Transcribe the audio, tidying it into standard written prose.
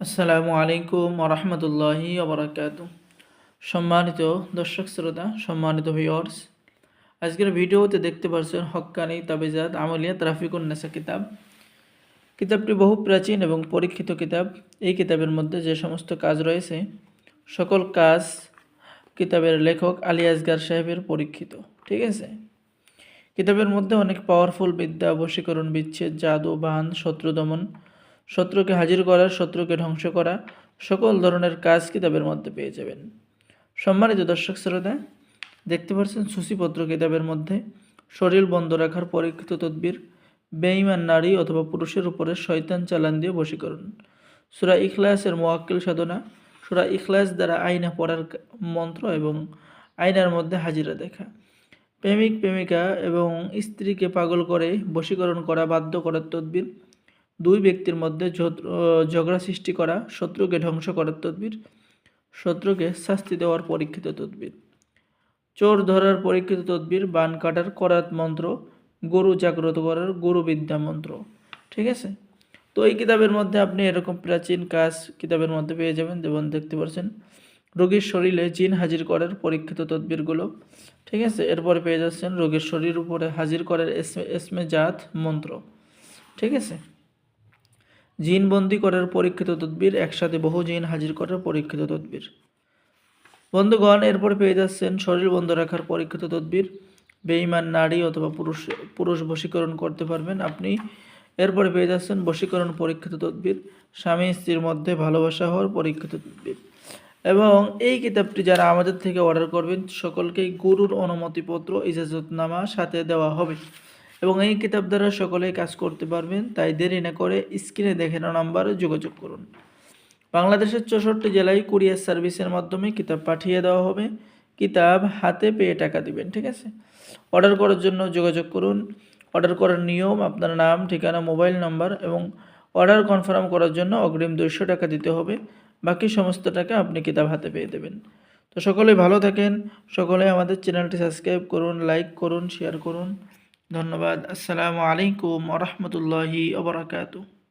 আসসালামু আলাইকুম ওরহমতুল্লাহি ওবরাকাতুহ। সম্মানিত দর্শক শ্রোতা, সম্মানিত ভিউয়ার্স, আজকের ভিডিওতে দেখতে পাচ্ছেন হক্কানি তাবিজাত আমলিয়াত রাফিকুন নেসা কিতাব। কিতাবটি বহু প্রাচীন এবং পরীক্ষিত কিতাব। এই কিতাবের মধ্যে যে সমস্ত কাজ রয়েছে, সকল কাজ কিতাবের লেখক আলী আসগার সাহেবের পরীক্ষিত। ঠিক আছে। কিতাবের মধ্যে অনেক পাওয়ারফুল বিদ্যা, বশীকরণ, বিচ্ছেদ, জাদু, বান, শত্রু দমন, শত্রুকে হাজির করা, শত্রুকে ধ্বংস করা, সকল ধরনের কাজ কিতাবের মধ্যে পেয়ে যাবেন। সম্মানিত দর্শক শ্রোতা, দেখতে পাচ্ছেন সূচিপত্র কিতাবের মধ্যে শরীর বন্ধ রাখার পরীক্ষিত তদবির, বেঈমান নারী অথবা পুরুষের উপরে শয়তান চালান দিয়ে বশীকরণ, সূরা ইখলাসের মুওয়াক্কিল সাধনা, সূরা ইখলাস দ্বারা আয়না পড়ার মন্ত্র এবং আয়নার মধ্যে হাজিরা দেখা, প্রেমিক প্রেমিকা এবং স্ত্রীকে পাগল করে বশীকরণ করা, বাধ্য করার তদবির, দুই ব্যক্তির মধ্যে ঝগড়া সৃষ্টি করা, শত্রুকে ধ্বংস করার তদবির, শত্রুকে শাস্তি দেওয়ার পরীক্ষিত তদবির, চোর ধরার পরীক্ষিত তদবির, বান কাটার করাত মন্ত্র, গরু জাগ্রত করার গরু বিদ্যা মন্ত্র। ঠিক আছে। তো এই কিতাবের মধ্যে আপনি এরকম প্রাচীন কাজ কিতাবের মধ্যে পেয়ে যাবেন। যেমন দেখতে পাচ্ছেন রোগীর শরীরে জিন হাজির করার পরীক্ষিত তদবিরগুলো। ঠিক আছে। এরপরে পেয়ে যাচ্ছেন রোগীর শরীর উপরে হাজির করার এসমে জাত মন্ত্র। ঠিক আছে। জিন বন্দি করার পরীক্ষিত তদবির, একসাথে বহু জিন হাজির করার পরীক্ষিত তদবির। বন্ধুগণ, এরপরে পেয়ে যাচ্ছেন শরীর বন্ধ রাখার পরীক্ষিত তদবির, বেঈমান নারী অথবা পুরুষ বশীকরণ করতে পারবেন আপনি। এরপরে পেয়ে যাচ্ছেন বশীকরণ পরীক্ষিত তদবির, স্বামী স্ত্রীর মধ্যে ভালোবাসা হওয়ার পরীক্ষিত তদবির। এবং এই কিতাবটি যারা আমাদের থেকে অর্ডার করবেন সকলকেই গুরুর অনুমতিপত্র, ইজাজতনামা সাথে দেওয়া হবে এবং এই কিতাব দ্বারা সকলেই কাজ করতে পারবেন। তাই দেরি না করে স্ক্রিনে দেখানো নাম্বারে যোগাযোগ করুন। বাংলাদেশের 64 জেলায় কুরিয়ার সার্ভিসের মাধ্যমে কিতাব পাঠিয়ে দেওয়া হবে। কিতাব হাতে পেয়ে টাকা দিবেন। ঠিক আছে। অর্ডার করার জন্য যোগাযোগ করুন। অর্ডার করার নিয়ম: আপনার নাম, ঠিকানা, মোবাইল নাম্বার এবং অর্ডার কনফার্ম করার জন্য অগ্রিম 200 টাকা দিতে হবে। বাকি সমস্ত টাকা আপনি কিতাব হাতে পেয়ে দেবেন। তো সকলেই ভালো থাকেন। সকলে আমাদের চ্যানেলটি সাবস্ক্রাইব করুন, লাইক করুন, শেয়ার করুন। ধন্যবাদ। আসসালামু আলাইকুম ওয়া রাহমাতুল্লাহি ওয়া বারাকাতুহু।